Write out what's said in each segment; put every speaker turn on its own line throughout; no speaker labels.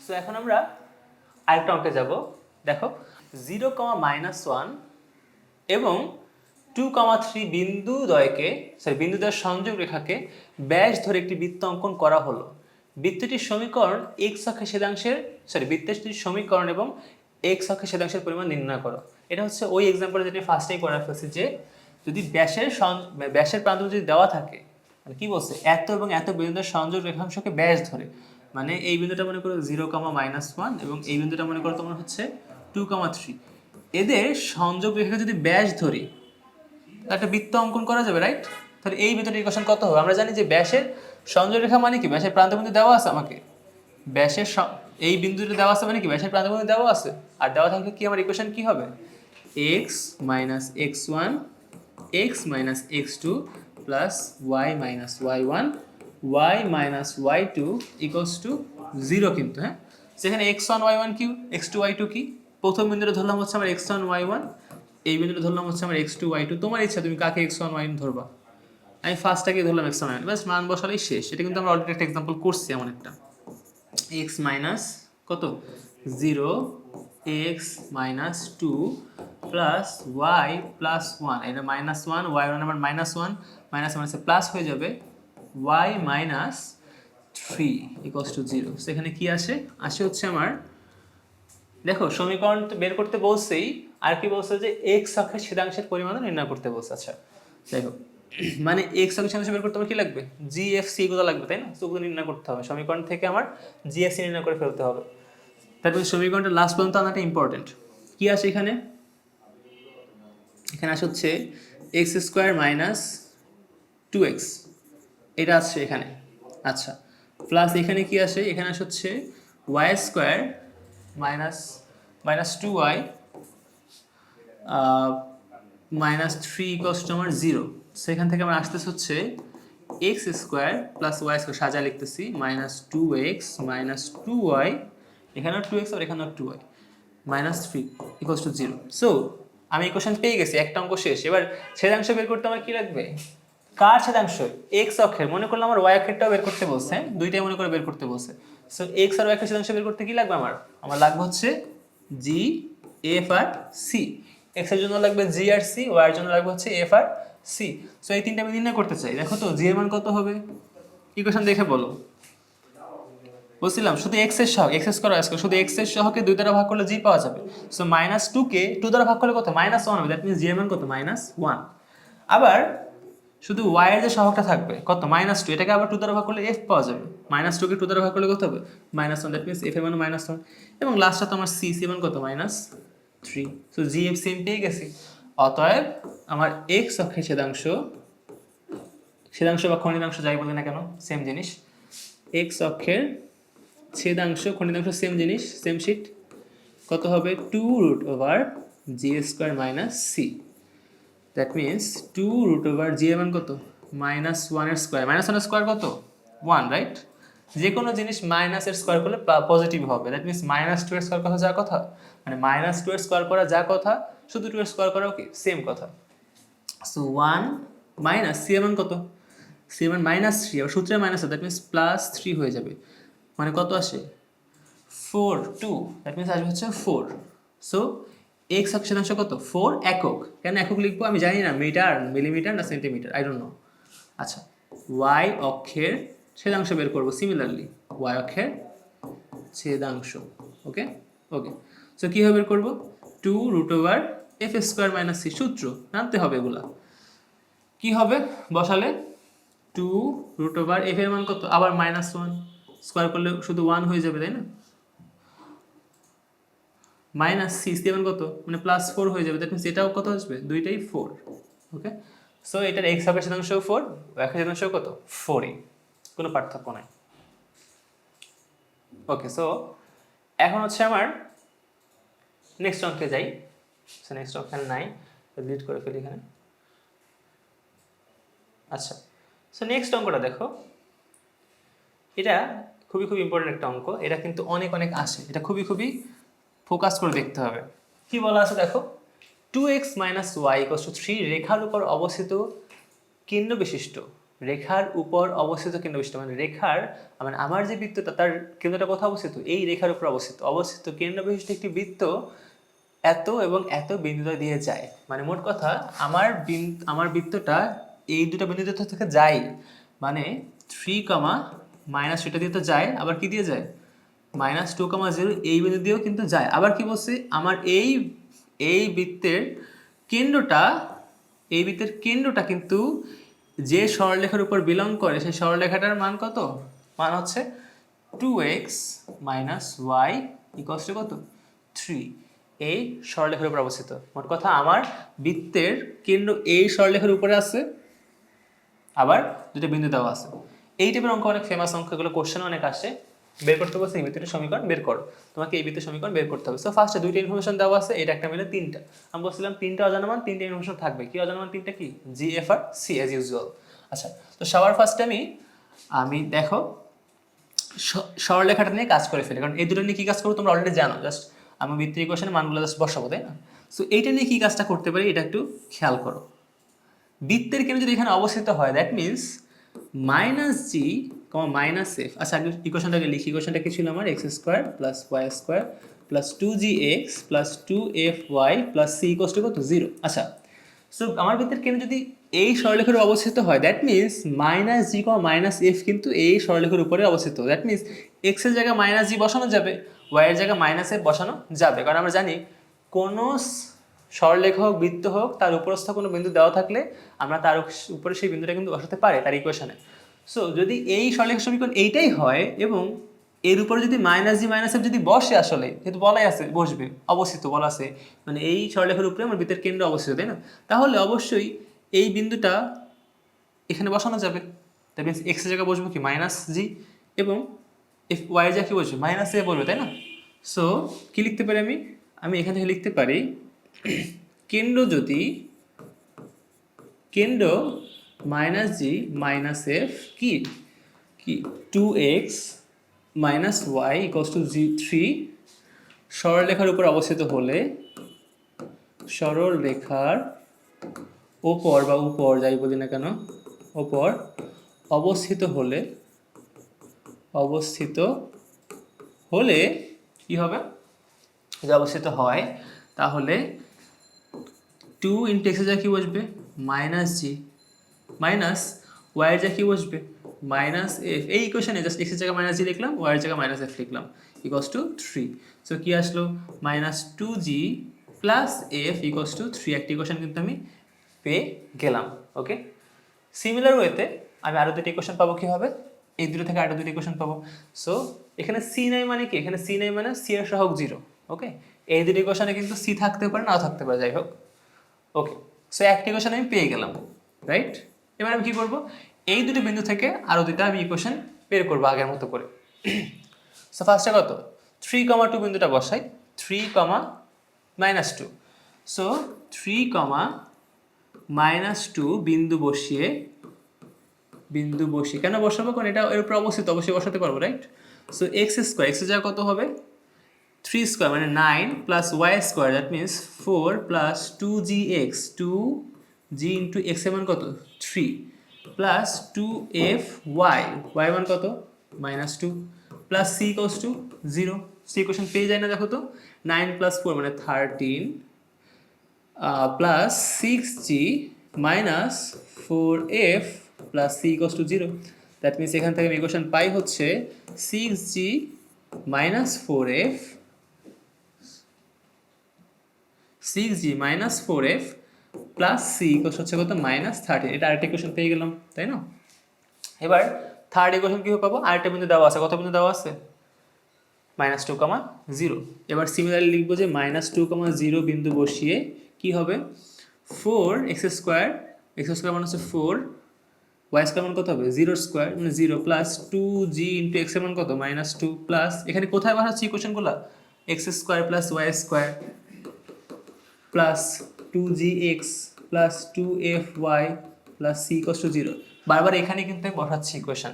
So এখন আমরা আরেকটা অঙ্কে যাব। দেখো 0,-1 এবং 2,3 বিন্দুদ্বয়ের সংযোগ রেখাকে ব্যাস ধরে একটি বৃত্ত অঙ্কন করা হলো। বৃত্তটির সমীকরণ বৃত্তটির সমীকরণ এবং x অক্ষের ছেদাংশের পরিমাণ নির্ণয় করো। এটা হচ্ছে ওই এক্সাম্পল যেটা ফার্স্টেই করে ফেলছি, যে যদি ব্যাসের প্রান্ত যদি দেওয়া থাকে, মানে কি বলছে, এত এবং এত বিন্দুদের সংযোগ রেখাংশকে ব্যাস ধরে, মানে এই বিন্দুটা মনে করো 0,-1 এবং এই বিন্দুটা মনে করো তোমার হচ্ছে 2,3, এদের সংযোগ রেখাকে যদি ব্যাস ধরি একটা বৃত্ত অঙ্কন করা যাবে, রাইট? তাহলে এই বিন্দুটার ইকুয়েশন কত হবে? আমরা জানি যে ব্যাসের সংযোগ রেখা মানে কি, ব্যাসের প্রান্তবিন্দু দেওয়া আছে আমাকে, এই বিন্দুটা দেওয়া আছে মানে কি, ব্যাসের প্রান্তবিন্দু দেওয়া আছে, আর দেওয়া থাকলে কি আমার ইকুয়েশন কি হবে? x minus x1 x minus x2 plus y minus y1 y minus y2 equals to 0, কিন্তু হ্যাঁ, সেখানে x1 y1 কি, x2 y2 কি, প্রথম বিন্দুটা ধরলাম হচ্ছে আমার x1 y1, এই বিন্দুটা ধরলাম হচ্ছে আমার x2 y2, তোমার ইচ্ছা তুমি কাকে x1 y1 ধরবা। আমি ফার্স্টটাকে ধরলাম x1 y1, বাস মান বসালেই শেষ। এটা কিন্তু আমরা অলরেডি একটা এক্সাম্পল করছি এমন একটা, x মাইনাস কত 0 x minus 2 plus y plus 1, এটা মাইনাস 1 y1 আবার মাইনাস 1 মাইনাস মাইনাসে প্লাস হয়ে যাবে y মাইনাস 3 ইকুয়ালস টু 0। সেখানে কি আসে হচ্ছে আমার, দেখো সমীকরণ বের করতে বলছেই, আর কি বলছে যে x অক্ষের ছেদাংশের পরিমাণ নির্ণয় করতে বলছে। আচ্ছা দেখো, মানে x অক্ষের ছেদাংশ বের করতে আমার কি লাগবে, GFC এগুলো লাগবে, তাই না? তো ওগুলো নির্ণয় করতে হবে, সমীকরণ থেকে আমার GFC নির্ণয় করে ফেলতে হবে। তারপরে সমীকরণটা লাস্ট পর্যন্ত আনাটা ইম্পর্টেন্ট। কি আসে এখানে আসে হচ্ছে x স্কোয়ার মাইনাস 2x, এটা আসছে এখানে। আচ্ছা, প্লাস এখানে কি আসে, এখানে আসে হচ্ছে y square minus 2y minus 3 equals to আমার 0। সেখান থেকে আমার আসতেছে হচ্ছে x square plus y square, সাজা লিখতেছি, মাইনাস 2x মাইনাস 2y, এখানেও 2x আর এখানেও 2y minus 3 equals to 0। So আমি ইকুয়েশন পেয়ে গেছি, একটা অঙ্ক শেষ। এবার ছেদাংশ বের করতে আমার কি লাগবে, কার ছেদাংশ, এক্স অক্ষের, মনে করলাম আমার ওয়াই অক্ষেরটাও বের করতে বলছে, দুইটাই মনে করে বের করতে বলছে। সো এক্স আর ওয়াই অক্ষের ছেদাংশ বের করতে কি লাগবে আমার লাগবে হচ্ছে জি এফ আর সি। এক্স এর জন্য লাগবে জি আর সি, ওয়াই এর জন্য লাগবে হচ্ছে এফ আর সি। সো এই তিনটা আমি নির্ণয় করতে চাই। দেখো তো জি এর মান কত হবে, ইকুয়েশন দেখে বলো। বলছিলাম শুধু এক্স এর সহগ, এক্স স্কয়ার ওয়াই স্কয়ার, শুধু এক্স এর সহগকে 2 দ্বারা ভাগ করলে জি পাওয়া যাবে। সো মাইনাস 2 কে 2 দ্বারা ভাগ করলে কত, -1 হবে, দ্যাট মিন্স জি এর মান কত, -1। আবার শুধু y এর যে সহগটা থাকবে কত, -2, এটাকে আবার 2 দ্বারা ভাগ করলে f পাওয়া যাবে, -2 কে 2 দ্বারা ভাগ করলে কত হবে, -1, দ্যাট মিন্স f এর মান -1। এবং লাস্টটা তো আমার c এর মান কত, -3। সো g f সেম পেয়ে গেছি। অতএব আমার x অক্ষের ছেদাংশ বা খণ্ডিতাংশ যাই বলি না কেন সেম জিনিস, x অক্ষের ছেদাংশ খণ্ডিতাংশ সেম জিনিস, সেম শিট, কত হবে 2√g² minus c। That means 2√g এর মান কত, -1 এর স্কোয়ার, -1 এর স্কোয়ার কত 1, রাইট? যে কোনো জিনিস মাইনাস এর স্কোয়ার করলে পজিটিভ হবে, দ্যাট মিন্স -2 এর স্কোয়ার কথা যা কথা, মানে -2 এর স্কোয়ার করা যা কথা, শুধু 2 এর স্কোয়ার করাও কি সেম কথা। সো 1 মাইনাস সি এর মান কত, সি এর মান -3, আবার সূত্রে মাইনাস, দ্যাট মিন্স +3 হয়ে যাবে, মানে কত আসে 4 2, দ্যাট মিন্স আসবে হচ্ছে 4। সো এক্স অক্ষের ছেদাংশ কত, 4 একক। কেন একক লিখবো আমি জানি না, মিটার মিলিমিটার না সেন্টিমিটার, আই ডোন্ট নো। আচ্ছা, ওয়াই অক্ষের ছেদাংশ বের করবো সিমিলারলি, ওয়াই অক্ষের ছেদাংশ। ওকে ওকে, সো কীভাবে বের করবো, 2√f² মাইনাস সি, সূত্র জানতে হবে এগুলা। কি হবে বসালে, 2√f এর মান কত, আবার -1 স্কোয়ার করলে শুধু 1 হয়ে যাবে, তাই না? মাইনাস সি এর কত, মানে +4 হয়ে যাবে, দ্যাট মিন্স এটাও কত আসবে, দুইটাই 4। ওকে, সো এটার এক্স অক্ষের ছেদাংশ 4, ওয়াই অক্ষের ছেদাংশ কত 4ই, কোনো পার্থক্য নাই। ওকে, সো এখন হচ্ছে আমার নেক্সট অঙ্কে যাই। সো নেক্সট অঙ্কে নাই, ডিলিট করে ফেলি এখানে। আচ্ছা, সো নেক্সট অঙ্কটা দেখো, এটা খুবই ইম্পর্টেন্ট একটা অঙ্ক, এটা কিন্তু অনেক আসে, এটা খুবই ফোকাস করে দেখতে হবে। কি বলা আছে দেখো, 2x - y = 3 রেখার উপর অবস্থিত কেন্দ্র বিশিষ্ট রেখার উপর অবস্থিত কেন্দ্রবিশিষ্ট, মানে রেখার মানে আমার যে বৃত্তটা তার কেন্দ্রটা কোথায় অবস্থিত, এই রেখার উপর অবস্থিত কেন্দ্রবিশিষ্ট একটি বৃত্ত এত এবং এত বিন্দু দিয়ে যায়। মানে মোট কথা আমার বৃত্তটা এই দুটো বিন্দু থেকে যায়, মানে 3, -3 দিয়ে তো যায়, আবার কি দিয়ে যায় -2, 0 এই বিন্দু দিয়েও কিন্তু যায়। আবার কি বলছি, আমার এই বৃত্তের কেন্দ্রটা কিন্তু যে সরলরেখার উপর বিলং করে সেই সরলরেখাটার মান কত, মান হচ্ছে 2x - y = কত 3, এই সরলরেখার উপর অবস্থিত। মোট কথা আমার বৃত্তের কেন্দ্র এই সরলরেখার উপরে আছে, আবার দুটো বিন্দু দেওয়া আছে। এই টাইপের অঙ্ক অনেক ফেমাস অঙ্ক, এগুলো কোশ্চেন অনেক আসে। বের করতে বলছে এই বৃত্তের সমীকরণ বের করো, তোমাকে এই বৃত্তের সমীকরণ বের করতে হবে। সো ফার্স্টে দুইটা ইনফরমেশন দেওয়া আছে, এটা একটা মিলে তিনটা। আমি বলছিলাম তিনটা অজানা মান, তিনটা ইনফরমেশন থাকবে। কি অজানা মান তিনটা, কি জি, F R C as usual. আচ্ছা, তো সবার ফার্স্টে আমি দেখো সরলরেখাটা নিয়ে কাজ করে ফেলি, কারণ এই দুটো নিয়ে কি কাজ করবো তোমরা অলরেডি জানো। জাস্ট আমি বৃত্তের ইকুয়েশনে মানগুলো জাস্ট বসাবো, তাই না? সো এইটা নিয়ে কি কাজটা করতে পারি এটা একটু খেয়াল করো। বৃত্তের কেন্দ্র যদি এখানে অবস্থিত হয়, দ্যাট মিনস -g, -f। আচ্ছা, আগে ইকুয়েশনটাকে লিখি। ইকুয়েশনটা কি ছিল আমার, x² + y² + 2gx + 2fy + c = কত 0। আচ্ছা, সো আমার বৃত্তের কেন্দ্র যদি এই সরলরেখার অবস্থিত হয়, দ্যাট মিনস -g, -f কিন্তু এই সরলরেখার উপরে অবস্থিত। দ্যাট মিনস x এর জায়গায় -g বসানো যাবে, y এর জায়গায় -f বসানো যাবে, কারণ আমরা জানি কোনো সরলরেখা হোক, বৃত্ত হোক, তার উপরস্থ কোনো বিন্দু দেওয়া থাকলে আমরা তার উপরে সেই বিন্দুটা কিন্তু বসাতে পারি তার ইকুয়েশনে। সো যদি এই সরলরেখার সমীকরণ এইটাই হয় এবং এর উপরে যদি -g -f যদি বসে, আসলে কিন্তু বলাই আছে বসবে, অবস্থিত বলা আছে, মানে এই সরলরেখার উপরে আমার বৃত্তের কেন্দ্র অবস্থিত, তাই না? তাহলে অবশ্যই এই বিন্দুটা এখানে বসানো যাবে। দ্যাট মিনস x এর জায়গায় বসবো কি -g, এবং y এর জায়গায় কি বসবে -a বলবে, তাই না? সো কি লিখতে পারি আমি এখান থেকে লিখতে পারি কেন্দ্র -g -f কি 2x - y = 3 সরলরেখার উপর অবস্থিত হলে, সরলরেখার ওপর বা উপর যাই বলি না কেন, ওপর অবস্থিত হলে কি হবে, যদি অবস্থিত হয় তাহলে 2 × x এর জায়গায় কি বসবে -g, মাইনাস y এর জায়গায় কি বসবে -f। এই ইকুয়েশনে জাস্ট x এর জায়গায় -g লিখলাম, y এর জায়গায় -f লিখলাম, = 3। সো কি আসলো, -2g + f = 3। একটা ইকুয়েশন কিন্তু আমি পেয়ে গেলাম। ওকে, সিমিলার ওয়েতে আমি আরো দুটো ইকুয়েশন পাবো। কি হবে, এই দুটো থেকে আরো দুটো ইকুয়েশন পাবো। সো এখানে c নাই মানে কি, এখানে c নাই মানে c এর সহগ 0। ওকে, এই দুটো ইকুয়েশনে কিন্তু c থাকতে পারে, নাও থাকতে পারে, যাই হোক। ওকে, সো একটা ইকুয়েশন আমি পেয়ে গেলাম, রাইট? এবার আমি কি করব, এই দুটো বিন্দু থেকে আরো দুটো আমি ইকুয়েশন বের করবো আগের মতো করে। সো ফার্স্টে কত 3, 2 বিন্দুটা বসাই, 3, -2। সো 3, -2 বিন্দু বসিয়ে কেন বসাবো, কারণ এটা এর উপর অবস্থিত, অবশ্যই বসাতে পারবো, রাইট? সো x² x এর জায়গা কত হবে 3² মানে 9 + y², that means 4 + 2gx, 2g × x এর মান কত 3 + 2fy, y মান কত -2 + c = 0। c ইকুয়েশন পেয়ে যায় না, দেখো তো 9 + 4 মানে 13 + 6g - 4f + c = 0। That means এখান থেকে আমি ইকুয়েশন পাই হচ্ছে 6g - 4f, 6g - 4f + c হচ্ছে কত -13। এটা আরেকটা ইকুয়েশন পেয়ে গেলাম, তাই না? এবার থার্ড ইকুয়েশন কিভাবে পাবো, আরেকটা বিন্দু দেওয়া আছে, কত বিন্দু দেওয়া আছে -2, 0। এবার সিমিলারলি লিখবো যে -2, 0 বিন্দু বসিয়ে কি হবে 4x² মানে হচ্ছে 4, y² মান কত হবে 0² মানে 0 + 2g × x এর মান কত -2 প্লাস এখানে কোথায় বসাচ্ছি ইকুয়েশনগুলো x² + y² + 2gx + 2fy + c = 0। বারবার এখানে কিন্তু আমি বসাচ্ছি ইকুয়েশন,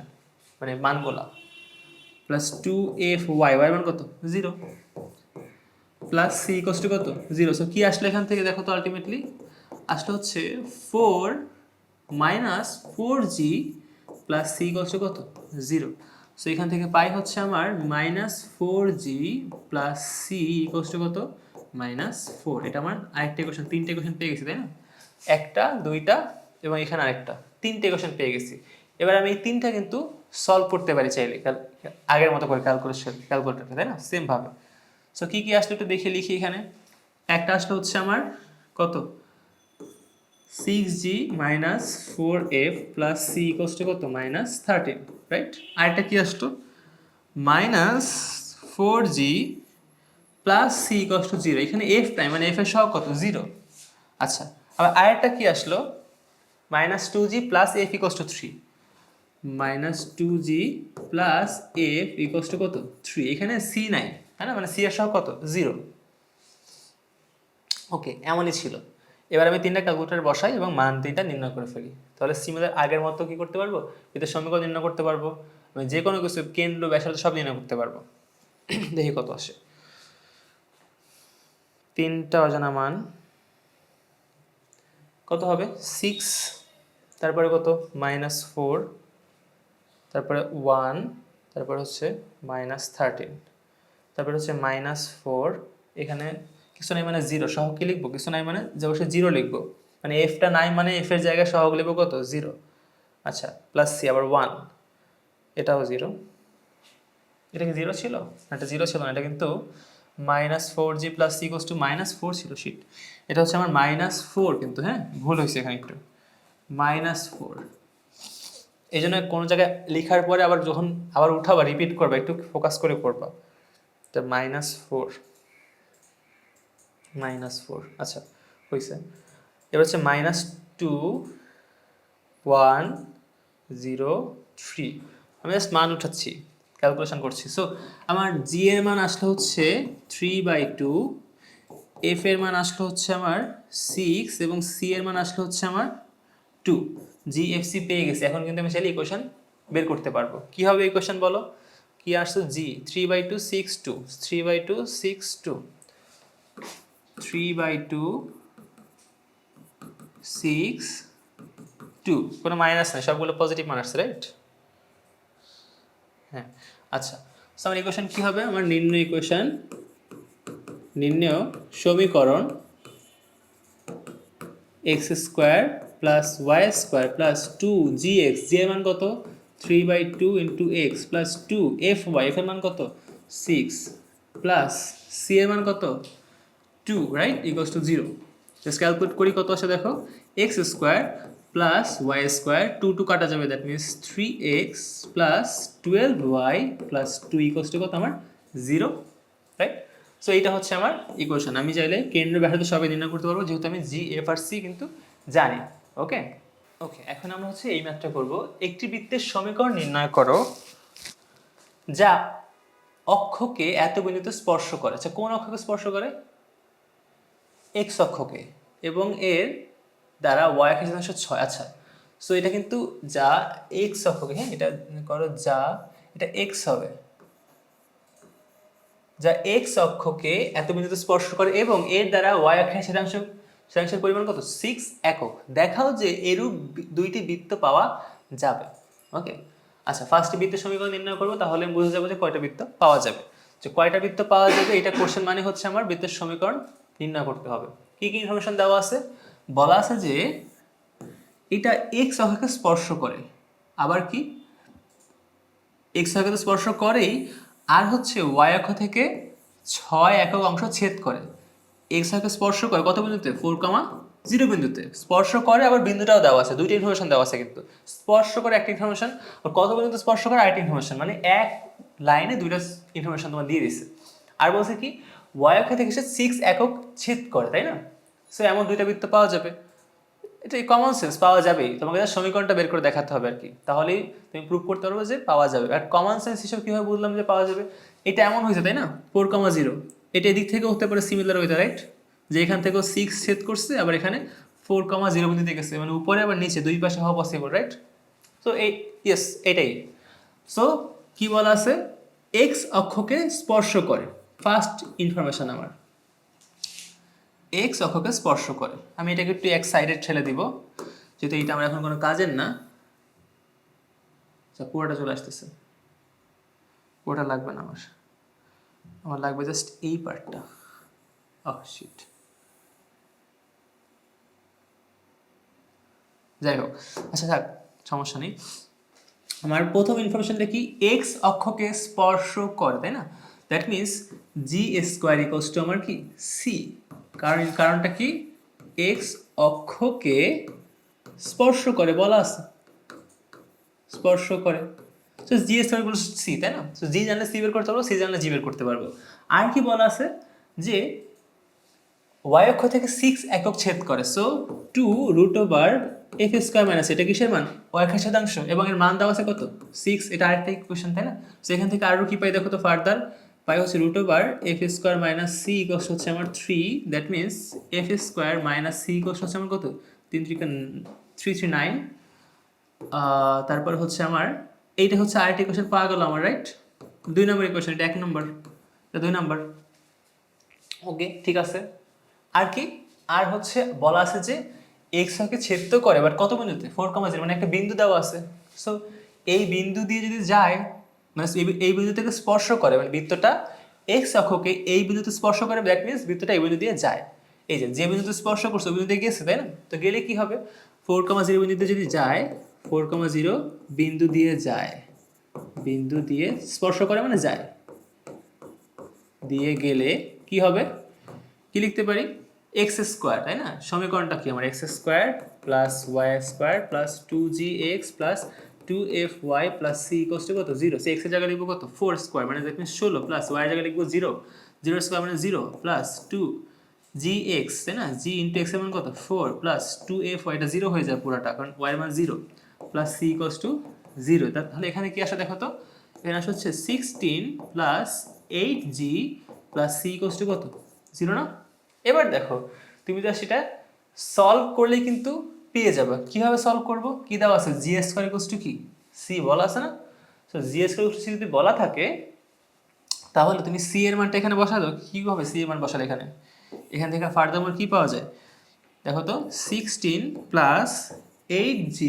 মানে মানগুলা, + 2fy, y মান কত 0 + c = কত 0। সো কি আসলে এখান থেকে দেখো তো, আলটিমেটলি আসলে হচ্ছে 4 minus 4g plus c equals to কত 0। সো এখান থেকে পাই হচ্ছে আমার minus 4g plus c equals to কত -4। এটা আমার আরেকটা ইকুয়েশন, তিনটে ইকুয়েশন পেয়ে গেছি তাই না, একটা দুইটা এবং এখানে আরেকটা, তিনটে ইকুয়েশন পেয়ে গেছি। এবার আমি এই তিনটা কিন্তু সলভ করতে পারি চাইলে আগের মতো করে ক্যালকুলেটর, তাই না, সেম ভাবে। সো কি কি আসলে একটু দেখে লিখি। এখানে একটা আসলে হচ্ছে আমার কত 6g minus 4f plus c equals to কত -13, রাইট। আরেকটা কি আসতো minus 4g plus c equals to 0। এখানে এফ প্রাইম মানে এফ এর সহগ কত 0। আচ্ছা, আবার আরেকটা কি আসলো -2g plus F equals two 3, -2g plus F equals to কত 3। এখানে সি নাই, তাই না, মানে সি এর সহগ কত 0। ওকে, এমনই ছিল। এবার আমি তিনটা ক্যালকুলেটর বসাই এবং মান তিনটা নির্ণয় করে ফেলি। তাহলে সিমিলার আগের মতো কি করতে পারবো, এদের সমীকরণ নির্ণয় করতে পারবো। আমি যে কোনো কিছু কেন্দ্র ব্যাসার্ধ সব নির্ণয় করতে পারবো। দেখি কত আসে। তিনটা অজানা মান কত হবে 6, তারপরে কত -4, তারপরে 1, তারপরে হচ্ছে -13, তারপরে হচ্ছে -4। এখানে কিছু নাই মানে 0, সহগ কি লিখবো, কিছু নাই মানে যে অবশ্যই 0 লিখবো, মানে এফটা নাই মানে এফ এর জায়গায় সহগ লিখবো কত 0। আচ্ছা, প্লাস সি আবার 1, এটাও 0। এটা কি 0 ছিল? এটা 0 ছিল না, এটা কিন্তু -4g plus c equals to -4 ছিল। শিট, এটা হচ্ছে আমার -4 কিন্তু, হ্যাঁ ভুল হয়েছে এখানে একটু, -4। এই জন্য কোনো জায়গায় লেখার পরে আবার যখন আবার উঠাবা রিপিট করবা, একটু ফোকাস করে করবা। তো -4, আচ্ছা হয়েছে। এবার হচ্ছে -2, 1, 0, 3। আমি জাস্ট মান উঠাচ্ছি, ক্যালকুলেশন করছি। সো আমার জি এর মান আসলে হচ্ছে 3/2, এফ এর মান আসলে হচ্ছে আমার 6 এবং সি এর মান আসলে হচ্ছে আমার 2। জি এফ সি পেয়ে গেছি। এখন কিন্তু আমি চাইলে ইকুয়েশন বের করতে পারবো। কি হবে ইকুয়েশন বলো, কি আসছে, জি 3/2 6 2, 3/2 6 2, 3/2 6 2, কোনো মাইনাস নেই, সবগুলো পজিটিভ মান আসছে, রাইট। হ্যাঁ, আচ্ছা। সো আমার ইকুয়েশন কি হবে, আমার নির্ণয় সমীকরণ x square plus y square plus 2gx, জি এর মান কত 3/2 into x plus 2 F Y, F এর মান কত 6 প্লাস সি এর মান কত 2, right, equals to 0। Just calculate করি কত আসে দেখো, x square plus y square, 2 কাটা যাবে, that means 3x plus 12y plus 2 equals to কত আমার 0, রাইট। সো এইটা হচ্ছে আমার ইকুয়েশন। আমি চাইলে কেন্দ্র ব্যাসার্ধ সবাই নির্ণয় করতে পারবো, যেহেতু আমি জি এফ আর সি কিন্তু জানি। ওকে ওকে, এখন আমরা হচ্ছে এই ম্যাথটা করব। একটি বৃত্তের সমীকরণ নির্ণয় করো যা অক্ষকে এত বিন্দুতে স্পর্শ করে। আচ্ছা, কোন অক্ষকে স্পর্শ করে, এক্স অক্ষকে, এবং এর দ্বারা ওয়াই অক্ষের শতাংশ 6। আচ্ছা, সো এটা কিন্তু যা এক্স অক্ষকে, হ্যাঁ এটা করো, যা এটা এক্স হবে, যা এক্স অক্ষকে এত বিন্দুতে স্পর্শ করে এবং এর দ্বারা ওয়াই অক্ষের শতাংশের পরিমাণ কত 6 একক। দেখাও যে এরূপ দুইটি বৃত্ত পাওয়া যাবে। ওকে, আচ্ছা, ফার্স্টে বৃত্তের সমীকরণ নির্ণয় করবো, তাহলে আমি বুঝে যাবো যে কয়টা বৃত্ত পাওয়া যাবে। যে কয়টা বৃত্ত পাওয়া যাবে এটা কোশ্চেন মানে হচ্ছে আমার বৃত্তের সমীকরণ নির্ণয় করতে হবে। কি কি ইনফরমেশন দেওয়া আছে, বলা আছে যে এটা এক্স অক্ষকে স্পর্শ করে, আবার কি এক্স অক্ষকে স্পর্শ করেই, আর হচ্ছে ওয়াই অক্ষ থেকে 6 একক অংশ ছেদ করে। এক্স অক্ষকে স্পর্শ করে কত বিন্দুতে 4,0 বিন্দুতে স্পর্শ করে, আবার বিন্দুটাও দেওয়া আছে, দুইটা ইনফরমেশন দেওয়া আছে কিন্তু। স্পর্শ করে একটা ইনফরমেশন, আর কত বিন্দুতে স্পর্শ করে আরেকটা ইনফরমেশন, মানে এক লাইনে দুইটা ইনফরমেশন তোমার দিয়ে দিচ্ছে। আর বলছে কি ওয়াই অক্ষ থেকে সে 6 একক ছেদ করে, তাই না। সো এমন দুইটা বৃত্ত পাওয়া যাবে, এটা কমন সেন্স, পাওয়া যাবেই। তোমাকে যা সমীকরণটা বের করে দেখাতে হবে আর কি, তাহলেই তুমি প্রুভ করতে পারবে যে পাওয়া যাবে। আর কমন সেন্স হিসেবে কীভাবে বুঝলাম যে পাওয়া যাবে, এটা এমন হয়েছে তাই না 4,0, এটা এদিক থেকেও হতে পারে সিমিলার হইতে, রাইট, যে এখান থেকেও 6 ছেদ করছে, আবার এখানে 4,0 বিন্দুতে গেছে, মানে উপরে আবার নিচে দুই পাশে হওয়া পসিবল, রাইট। সো এই ইয়েস এটাই। সো কি বলা আছে, এক্স অক্ষকে স্পর্শ করে, ফার্স্ট ইনফরমেশন আমার এক্স অক্ষকে স্পর্শ করে। আমি এটাকে একটু এক সাইডে ঠেলে দিব, যেহেতু এইটা আমার এখন কোনো কাজের না, আচ্ছা পুরোটা চলে আসতেছে, পুরোটা লাগবে না আমার লাগবে জাস্ট এই পার্টটা। শিট, যাই হোক, আচ্ছা থাক, সমস্যা নেই। আমার প্রথম ইনফরমেশনটা কি, এক্স অক্ষকে স্পর্শ করে, তাই না? That means G square equals two আমার কি সি। কারণটা কি, এক্স অক্ষকে স্পর্শ করে বলা আছে, স্পর্শ করে। So g square equals to c, তাই না? সো জি জানলে সি বের করতে পারবো, সি জানলে জি বের করতে পারবো। আর কি বলা আছে যে ওয়াই অক্ষ থেকে 6 একক ছেদ করে, so 2 root over f square minus, এটা কিসের মান, ওয়াই অক্ষের শতাংশ, এবং এর মান দেওয়া আছে কত 6, এটা আরেকটা ইকুয়েশন, তাই না? সো এখান থেকে আরও কি পাই দেখো তো, ফার্দার পাই হচ্ছে root over f square minus c equals হচ্ছে আমার 3, that means f square minus c equals হচ্ছে আমার কত, 339। তারপর হচ্ছে আমার এইটা হচ্ছে আরেকটা ইকুয়েশন পাওয়া গেল আমার, রাইট? 2 নম্বর ইকুয়েশন, এটা 1 নম্বর, এটা 2 নম্বর। ওকে, ঠিক আছে। আর কি, আর হচ্ছে বলা আছে যে এক্স অক্ষকে ছেদ তো করে, বাট কত বিন্দুতে, 4,0, মানে একটা বিন্দু দেওয়া আছে। সো এই বিন্দু দিয়ে যদি যায়, মানে এই বিন্দু থেকে স্পর্শ করে, মানে বৃত্তটা এক্স অক্ষকে এই বিন্দুতে স্পর্শ করে, দ্যাট মিনস বৃত্তটা এই বিন্দু দিয়ে যায়। এই যে বিন্দুতে স্পর্শ করছে ওই বিন্দুতে গেছে, তাই না? তো গেলে কি হবে, 4,0 বিন্দুতে যদি যায়, 4,0 বিন্দু দিয়ে যায়, বিন্দু দিয়ে স্পর্শ করে মানে যায়, দিয়ে গেলে কি হবে, কি লিখতে পারি, এক্স স্কোয়ার, তাই না? সমীকরণটা কি আমার, x square plus y square plus 2gx plus 2fy plus c equals to কত 0। সে এক্সের জায়গায় লিখবো কত 4 স্কোয়ার, মানে দেখবেন 16, প্লাস ওয়াই এর জায়গায় লিখবো 0, 0 স্কোয়ার মানে 0, প্লাস 2gx, তাই না, g ইন্টু এক্স এর মান কত 4, প্লাস 2fy, এটা 0 হয়ে যায় পুরাটা, কারণ ওয়াই এর মান 0, প্লাস সি ইকুয়ালস টু 0। তাহলে এখানে কি আসে দেখো তো, এখানে আসে হচ্ছে 16 plus 8g plus c equals to কত 0 না? এবার দেখো তুমি তো সেটা সলভ করলেই কিন্তু পেয়ে যাবে। কিভাবে সলভ করব, কি দেওয়া আছে, জি স্কোয়ার ইকুয়ালস টু কি সি বলা আছে না? So g square equals to C যদি বলা থাকে, তাহলে তুমি সি এর মানটা এখানে বসা দাও। কি হবে সি এর মান বসালে এখান থেকে ফার্দার কি পাওয়া যায় দেখো তো, 16 প্লাস 8g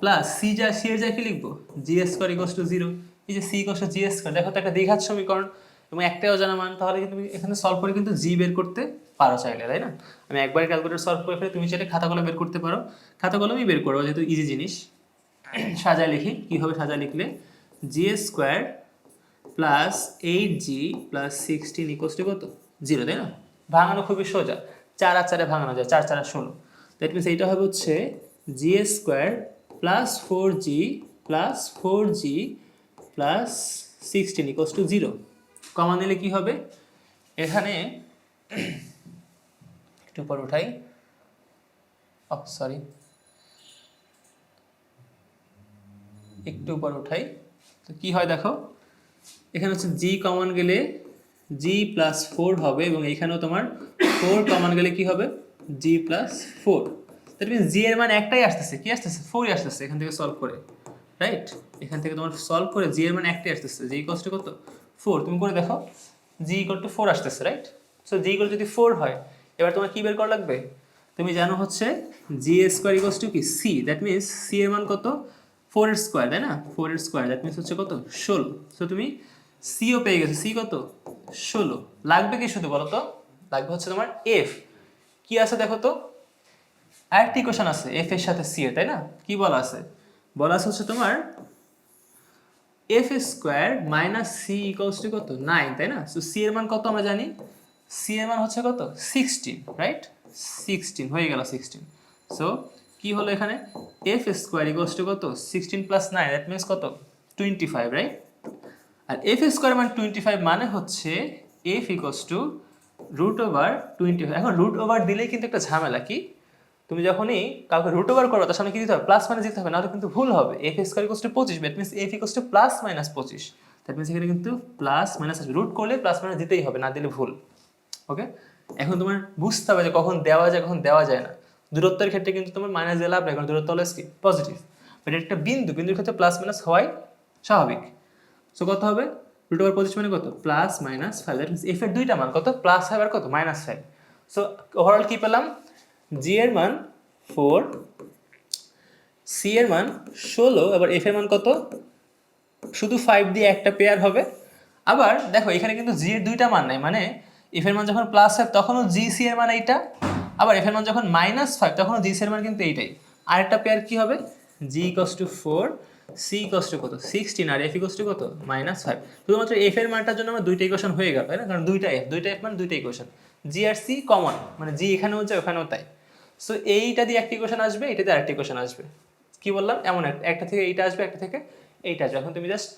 প্লাস সি এর যায় কি লিখবো, জি স্কোয়ার ইকুয়ালস টু 0। এই যে c equals to g square, দেখো তো একটা দ্বিঘাত সমীকরণ এবং একটাই অজানা মান, তাহলে কিন্তু তুমি এখানে সলভ করে কিন্তু জি বের করতে পারো চাইলে, তাই না? আমি একবার ক্যালকুলেটর সলভ করে ফেলে, তুমি চাইলে খাতা কলম বের করতে পারো, খাতা কলমই বের করো যেহেতু ইজি জিনিস। সাজায় লিখি, কীভাবে সাজায় লিখলে, g square plus 8g plus 16 equals to কত 0, তাই না? ভাঙানো খুবই সোজা, 4 আর 4 ভাঙানো যায়, 4 4 16। দ্যাট মিনস এইটা হবে হচ্ছে g square plus 4g plus 4g plus 16 equals to 0। Common নিলে কি হবে, এখানে একটু পর উঠাই, সরি একটু উপর উঠাই, তো কি হয় দেখো, এখানে হচ্ছে জি কমন গেলে জি প্লাস 4 হবে, এবং এইখানেও তোমার 4 কমন গেলে কি হবে, জি প্লাস 4। দ্যাট মিনস জি এর মান একটাই আসতেছে, কি আসতেছে 4ই আসতেছে এখান থেকে সলভ করে, রাইট? এখান থেকে তোমার সলভ করে জি এর মান একটাই আসতেছে, জি ইকুয়ালস টু কত 4। তুমি করে দেখো, জি ইকুয়াল টু 4 আসতেছে, রাইট? সো জি ইকুয়াল যদি 4 হয়, এবার তোমার কি বের করা লাগবে, তুমি জানো হচ্ছে জি স্কোয়ার ইকুয়ালস টু কি সি, দ্যাট মিনস সি এর মান কত 4 এর স্কোয়ার, তাই না? 4 এর স্কোয়ার, দ্যাট মিনস হচ্ছে কত 16। সো তুমি সিও পেয়ে গেছো, সি কত 16। লাগবে কি শুধু বলো তো, লাগবে হচ্ছে তোমার এফ। কি আছে দেখো তো, আরেকটি ইকুয়েশন আছে এফ এর সাথে সি এর, তাই না? কি বলা আছে, বলা আছে হচ্ছে তোমার f square minus c equals to কত 9, তাই না? সো সি এর মান কত আমরা জানি, সি এর মান হচ্ছে কত 16, রাইট? 16 হয়ে গেল 16। সো কি হলো এখানে, এফ স্কোয়ার ইকুয়ালস টু কত 16 প্লাস 9, দ্যাট মিনস কত 25, রাইট? আর এফ স্কোয়ার মান 25 মানে হচ্ছে f equals to root over 25। এখন রুট ওভার দিলেই কিন্তু একটা ঝামেলা, কি তুমি যখনই কাউকে রুট ওভার করো তার সামনে কি দিতে হবে, প্লাস মাইনাস দিতে হবে, নাহলে কিন্তু ভুল হবে। F square equals to 25, that means F equals two plus minus 25, that means এখানে কিন্তু প্লাস মাইনাস আসবে, রুট করলে প্লাস মাইনাস দিতেই হবে, না দিলে ভুল। ওকে, এখন তোমার বুঝতে হবে যে কখন দেওয়া যায় কখন দেওয়া যায় না। দূরত্বের ক্ষেত্রে কিন্তু তোমার মাইনাস দিয়ে লাভ নেই, কারণ দূরত্ব হলো কি পজিটিভ, বাট একটা বিন্দুর ক্ষেত্রে প্লাস মাইনাস হওয়াই স্বাভাবিক। সো কত হবে, রুট ওভার 25 মানে কত plus minus 5, that means F এর দুইটা মান কত প্লাস 5 আর কত -5। সো ওভারঅল কি পেলাম, জি এর মান ফোর, সি এর মান 16, এবার এফ এর মান কত, শুধু 5 দিয়ে একটা পেয়ার হবে। আবার দেখো এখানে কিন্তু জি এর দুইটা মান নাই, মানে এফ এর মান যখন +5 তখনও জি সি এর মান এইটা, আবার এফ এর মান যখন -5 তখনও জি সি এর মান কিন্তু এইটাই। আরেকটা পেয়ার কি হবে, g equals to 4, c equals to কত 16 আর এফ ইকুয়ালস টু কত -5। শুধুমাত্র এফ এর মানটার জন্য আমার দুইটা ইকুয়েশন হয়ে গেল, তাই না, কারণ দুইটা এফ মানে দুইটা ইকুয়েশন, জি আর সি কমন, মানে জি এখানেও যায় ওখানেও তাই। সো এইটা দিয়ে একটা ইকুয়েশন আসবে, এটা দিয়ে আরেকটা ইকুয়েশন আসবে। কি বললাম, এমন একটা থেকে এইটা আসবে, একটা থেকে এইটা আসবে। এখন তুমি জাস্ট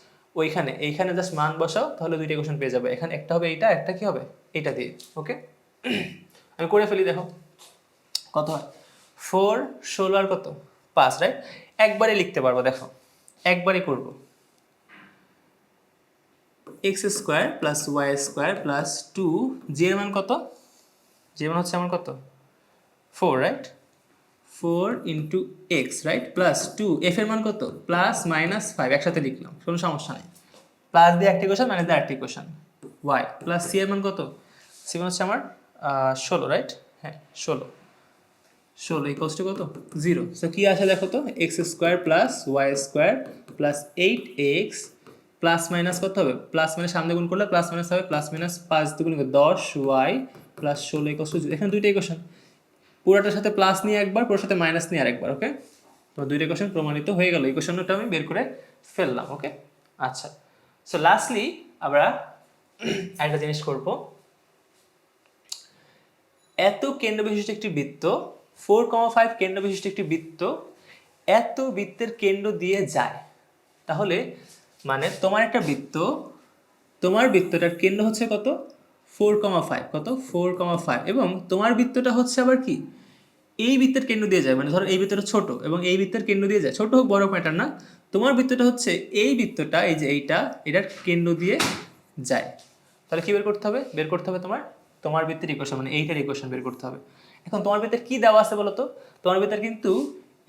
এইখানে জাস্ট মান বসাও, তাহলে দুইটা ইকুয়েশন পেয়ে যাবে। এখানে একটা হবে এইটা, একটা কি হবে এটা দিয়ে। ওকে, আমি করে ফেলি, দেখো কত হয়, 4, 16 আর কত 5, রাইট। একবারে লিখতে পারবো, দেখো একবারে করব, x square plus y square plus 2, g এর মান কত, জি এর মান হচ্ছে আমার কত 4, right, 4 into x, right, plus 2, F এর মান কত +-5, একসাথে লিখলাম, কোনো সমস্যা নেই। প্লাস দিয়ে একটা ইকুয়েশন, মাইনাস দিয়ে আরেকটা ইকুয়েশন, ওয়াই প্লাস সি এর মান কত, সি মান হচ্ছে আমার 16, রাইট, হ্যাঁ 16 ইকুয়ালস টু কত 0। সো কি আসে দেখো তো, x square plus y square plus 8x plus minus কত হবে, প্লাস মানে সামনে গুণ করলে প্লাস মাইনাস হবে, প্লাস মাইনাস 5 দুগুণ 10y প্লাস 16 ইকুয়ালস টু 0। এখানে দুইটা ইকুয়েশন, পুরোটার সাথে প্লাস নিয়ে একবার, পুরোর সাথে মাইনাস নিয়ে আরেকবার। ওকে, তো দুইটা ইকুয়েশন প্রমাণিত হয়ে গেল, ইকুয়েশনটা আমি বের করে ফেললাম। ওকে, আচ্ছা, সো লাস্টলি আমরা একটা জিনিস করব, এত কেন্দ্র বিশিষ্ট একটি বৃত্ত, 4,5 কেন্দ্র বিশিষ্ট একটি বৃত্ত এত বৃত্তের কেন্দ্র দিয়ে যায়, তাহলে মানে তোমার একটা বৃত্ত, তোমার বৃত্তটার কেন্দ্র হচ্ছে কত 4,5, কত 4,5, এবং তোমার বৃত্তটা হচ্ছে আবার কি এই বৃত্তের কেন্দ্র দিয়ে যায়, মানে ধরো এই বৃত্তটা ছোট এবং এই বৃত্তের কেন্দ্র দিয়ে যায়, ছোট হোক বড় ম্যাটার না, তোমার বৃত্তটা হচ্ছে এই বৃত্তটা, এই যে এইটা, এটার কেন্দ্র দিয়ে যায়। তাহলে কি বের করতে হবে, বের করতে হবে তোমার বৃত্তের ইকুয়েশন, মানে এইটার ইকুয়েশন বের করতে হবে। এখন তোমার বৃত্তের কি দেওয়া আছে বলো তো, তোমার বৃত্তের কিন্তু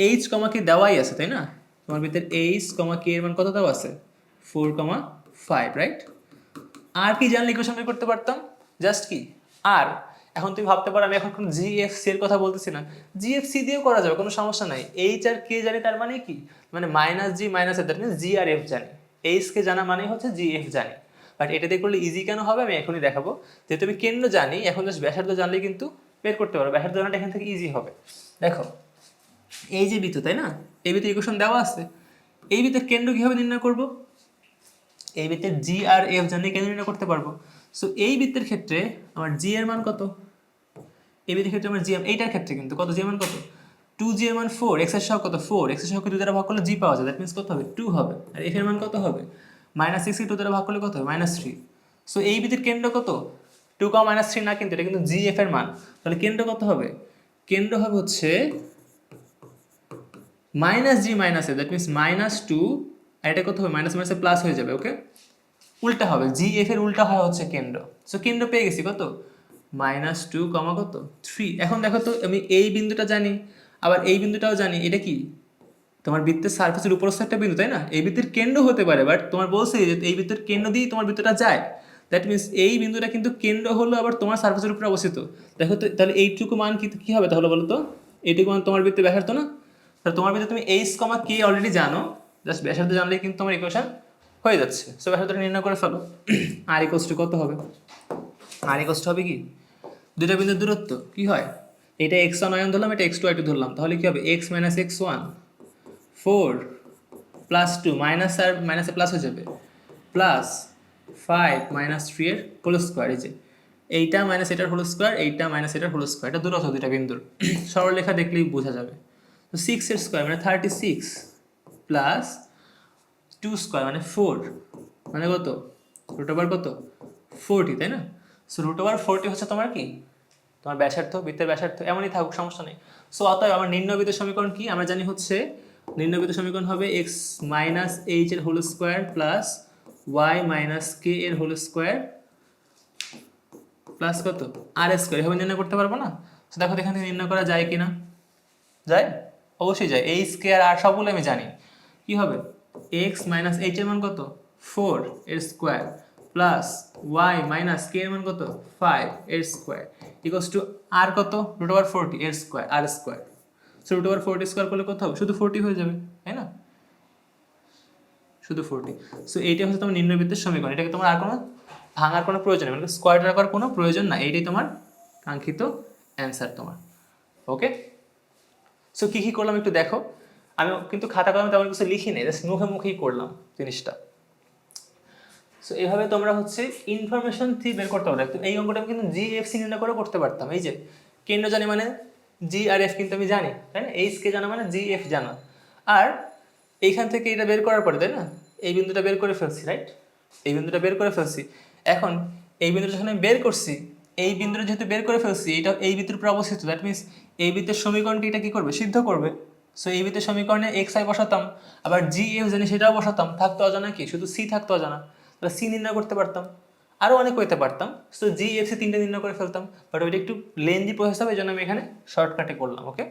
এইচ কমা কে দেওয়াই আছে, তাই না, তোমার বৃত্তের এইচ কমা কে এর মান কত দেওয়া আছে 4,5, রাইট। আর কি জানলে ইকুয়েশন বের করতে পারতাম, জাস্ট কি আর। এখন তুমি ভাবতে পারো আমি এখন কোন জিএফসি এর কথা বলতেছি না, জিএফসি দিয়েও করা যাবে, কোনো সমস্যা নাই। এইচ আর কে জানি, তার মানে কি, মানে মাইনাস জি মাইনাস এর, দ্যাট মিনস জি আর এফ জানি, এইচ কে জানা মানে হচ্ছে জি এফ জানি। বাট এটা দিয়ে করলে ইজি কেন হবে আমি এখনই দেখাবো। যেহেতু আমি কেন্দ্র জানি, এখন জাস্ট ব্যাসার্ধ জানলে কিন্তু বের করতে পারো, ব্যাসার্ধ জানাটা এখান থেকে ইজি হবে। দেখো এই যে বৃত্ত, তাই না, এই বৃত্তের ইকুয়েশন দেওয়া আছে, এই বৃত্তের কেন্দ্র কিভাবে নির্ণয় করব, এই বৃত্তের জি আর এফ জানলে কেন্দ্র নির্ণয় করতে পারবো। সো এই বৃত্তের ক্ষেত্রে আমার জি এর মান কত, এই বৃত্তের ক্ষেত্রে আমার জি এম, এইটার ক্ষেত্রে কিন্তু কত, জি এর মান কত 2, জি এর মান 4, এক্স এর সহগ কত 4, এক্স এর সহগকে 2 দ্বারা ভাগ করলে জি পাওয়া যায়, দ্যাট মিন্স কত হবে 2 হবে। আর এফ এর মান কত হবে -6 কে 2 দ্বারা ভাগ করলে কত হবে -3। সো এই বৃত্তের কেন্দ্র কত 2, -3 না, কিন্তু এটা কিন্তু জি এফ এর মান, তাহলে কেন্দ্র কত হবে, কেন্দ্র হবে হচ্ছে -g - এফ, দ্যাট মিন্স -2, আর এটা কত হবে মাইনাস মাইনাসে প্লাস হয়ে যাবে। ওকে, উল্টা হবে, জি এফ এর উল্টা হয় হচ্ছে কেন্দ্র। সো কেন্দ্র পেয়ে গেছি কত -2, কত 3। এখন দেখো তো আমি এই বিন্দুটা জানি, আবার এই বিন্দুটাও জানি, এটা কি তোমার বৃত্তের সারফেসের উপরস্থ একটা বিন্দু, তাই না, এই বৃত্তের কেন্দ্র হতে পারে, বাট তোমার বলছে যে এই বৃত্তের কেন্দ্র দিয়েই তোমার বৃত্তটা যায়, দ্যাট মিন্স এই বিন্দুটা কিন্তু কেন্দ্র হলো আবার তোমার সারফেসের উপরে অবস্থিত। দেখো তো তাহলে এইটুকু মান কি হবে তাহলে বলো তো, এইটুকু মান তোমার বৃত্তে ব্যাসার্ধ না, তাহলে তোমার বৃত্তে তুমি এইচ কমা কে অলরেডি জানো, জাস্ট ব্যাসার্ধ জানলেই কিন্তু তোমার ইকুয়েশন হয়ে যাচ্ছে। সো ব্যাসার্ধটা নির্ণয় করে ফেলো, আর ইকুয়ালস টু কত হবে, আর ইকুয়ালস টু হবে কি দুইটা বিন্দুর দূরত্ব কি হয়, এটা x1 y1 ধরলাম, এটা x2 y2 ধরলাম, তাহলে কি হবে x - x1 4 +2 মাইনাস আর মাইনাসে প্লাস হয়ে যাবে প্লাস 5 - 3 এর হোল স্কোয়ার, এই যে এইটা মাইনাস এটার হোল স্কোয়ার, এইটা মাইনাস এটার হোল স্কোয়ার, এটা দূরত্ব দুইটা বিন্দুর, সরলরেখা দেখলেই বোঝা যাবে। তো 6 এর স্কোয়ার মানে 36 প্লাস 2 স্কোয়ার মানে 4, মানে কত √, কত 40, তাই না। সো √40 হচ্ছে তোমার কি তোমার ব্যাসার্ধ, বৃত্তের ব্যাসার্ধ, এমনই থাকুক সমস্যা নেই। সো অতএব আমার নির্ণয়বৃত্ত সমীকরণ কি আমরা জানি হচ্ছে, নির্ণয়বৃত্ত সমীকরণ হবে x - h এর whole square plus y - k এর হোল স্কোয়ার প্লাস কত আর স্কোয়ার, এভাবে নির্ণয় করতে পারবো না। তো দেখো এখান থেকে নির্ণয় করা যায় কিনা, যায়, অবশ্যই যায়, এইচ কে আর আর সবগুলো আমি জানি। কি হবে x - h এর মান কত 4 এর স্কোয়ার প্লাস y - k এর মান কত 5 এর স্কোয়ার ইকুয়ালস টু আর কত √40 এর স্কোয়ার, আর square. So root over 4 square করলে কত হবে? শুধু 40 হয়ে যাবে, তাই না? শুধু 40। সো এইটা হচ্ছে তোমার নিম্নবৃত্তের সমীকরণ। এটাকে তোমার আর কোনো ভাঙার কোনো প্রয়োজন নেই, মানে স্কোয়ার রাখার কোনো প্রয়োজন না। এইটাই তোমার কাঙ্ক্ষিত অ্যান্সার তোমার। ওকে, সো কী কী করলাম একটু দেখো। আমি কিন্তু খাতা কলমে তেমন কিছু লিখি নেই, জাস্ট মুখে মুখেই করলাম জিনিসটা। সো এইভাবে তোমরা হচ্ছে ইনফরমেশন থ্রি বের করতে পারো। এই অঙ্কটা আমি কিন্তু জিএফসি নির্ণয় করে করতে পারতাম। এই যে কেন্দ্র জানি মানে জি আর এফ কিন্তু আমি জানি, তাই না? এইচ কে জানা মানে জি এফ জানা। আর এইখান থেকে এটা বের করার পরে, তাই না, এই বিন্দুটা বের করে ফেলছি, রাইট? এই বিন্দুটা বের করে ফেলছি। এখন এই বিন্দুটা যখন আমি বের করছি, এই বিন্দুটা যেহেতু বের করে ফেলছি, এটা এই বৃত্তের উপর অবস্থিত, দ্যাট মিনস এই বৃত্তের সমীকরণটি এটা কী করবে? সিদ্ধ করবে। সো এই বৃত্তের সমীকরণে এক্স আই বসাতাম, আবার জি এফ জানি সেটাও বসাতাম, থাকতো অজানা কি? শুধু সি থাকতো অজানা, তাহলে সি নির্ণয় করতে পারতাম। আরও অনেক করতে পারতাম। সো জি এফ সি তিনটে নির্ণয় করে ফেলতাম, বাট ওইটা একটু লেন্দি প্রসেস হবে, এই জন্য আমি এখানে শর্টকাটে করলাম। ওকে।